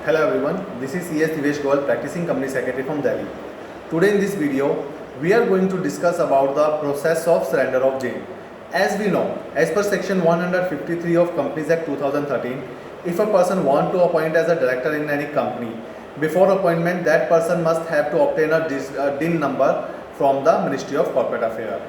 Hello everyone, this is CS Divesh Goel, practicing company secretary from Delhi. Today in this video, we are going to discuss about the process of surrender of DIN. As we know, as per section 153 of Companies Act 2013, if a person want to appoint as a director in any company, before appointment that person must have to obtain a DIN number from the Ministry of Corporate Affairs.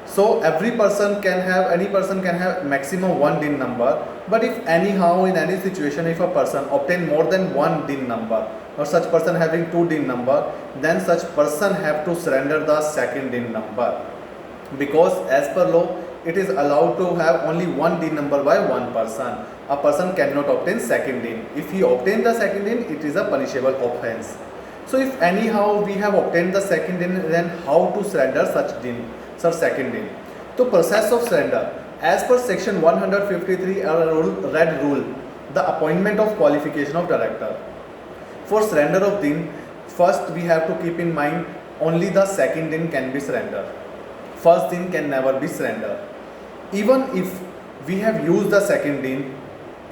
So any person can have maximum one DIN number, but if anyhow in any situation if a person obtain more than one DIN number or such person having two DIN number, then such person have to surrender the second DIN number, because as per law it is allowed to have only one DIN number by one person. A person cannot obtain second DIN. If he obtain the second DIN, it is a punishable offence. So if anyhow we have obtained the second DIN, then how to surrender such DIN? Second DIN. So process of surrender as per section 153 red rule, the appointment of qualification of director. For surrender of DIN, first we have to keep in mind only the second DIN can be surrendered. First DIN can never be surrendered. Even if we have used the second DIN,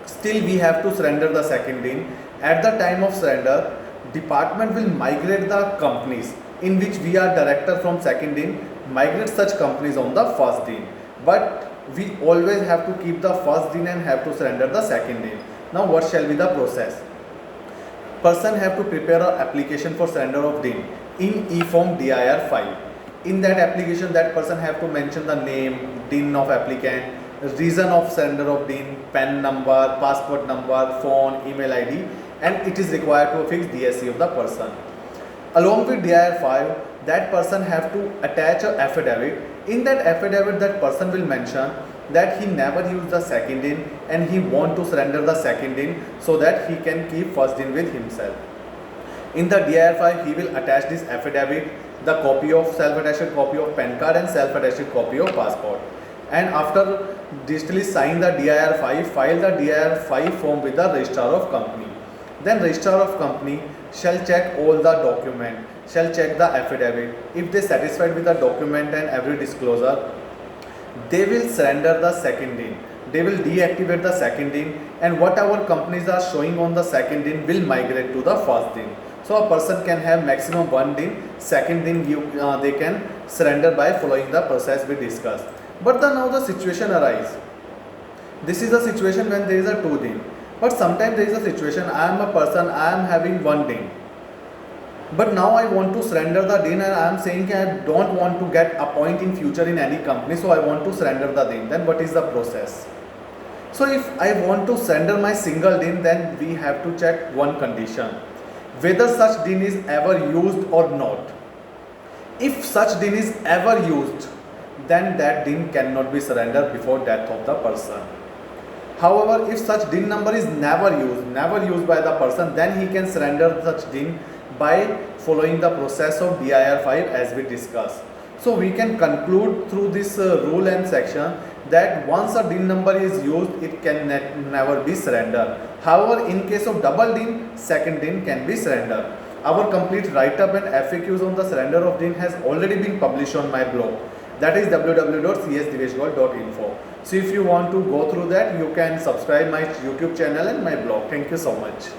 still we have to surrender the second DIN. At the time of surrender, department will migrate the companies in which we are director from second DIN, migrate such companies on the first DIN, but we always have to keep the first DIN and have to surrender the second DIN. Now what shall be the process? Person have to prepare an application for surrender of DIN in e-form DIR file. In that application, that person have to mention the name, DIN of applicant, reason of surrender of DIN, PAN number, passport number, phone, email ID, and it is required to fix DSC of the person. Along with DIR 5, that person have to attach an affidavit. In that affidavit, that person will mention that he never used the second DIN and he want to surrender the second DIN so that he can keep first DIN with himself. In the DIR 5, he will attach this affidavit, the copy of self-attested copy of PAN card and self-attested copy of passport. And after digitally sign the DIR 5, file the DIR 5 form with the registrar of company. Then registrar of company shall check all the document, shall check the affidavit. If they satisfied with the document and every disclosure, they will surrender the second DIN. They will deactivate the second DIN, and whatever companies are showing on the second DIN will migrate to the first DIN. So a person can have maximum one DIN, second DIN they can surrender by following the process we discussed. But now the situation arises. This is a situation when there is a two DIN. But sometimes there is a situation, I am a person, I am having one DIN. But now I want to surrender the DIN and I am saying I don't want to get appointed in future in any company, so I want to surrender the DIN. Then what is the process? So if I want to surrender my single DIN, then we have to check one condition, whether such DIN is ever used or not. If such DIN is ever used, then that DIN cannot be surrendered before death of the person. However, if such DIN number is never used by the person, then he can surrender such DIN by following the process of DIR 5 as we discussed. So we can conclude through this rule and section that once a DIN number is used, it can never be surrendered. However, in case of double DIN, second DIN can be surrendered. Our complete write-up and FAQs on the surrender of DIN has already been published on my blog. That is www.csdiveshgoel.info. So if you want to go through that, you can subscribe my YouTube channel and my blog. Thank you so much.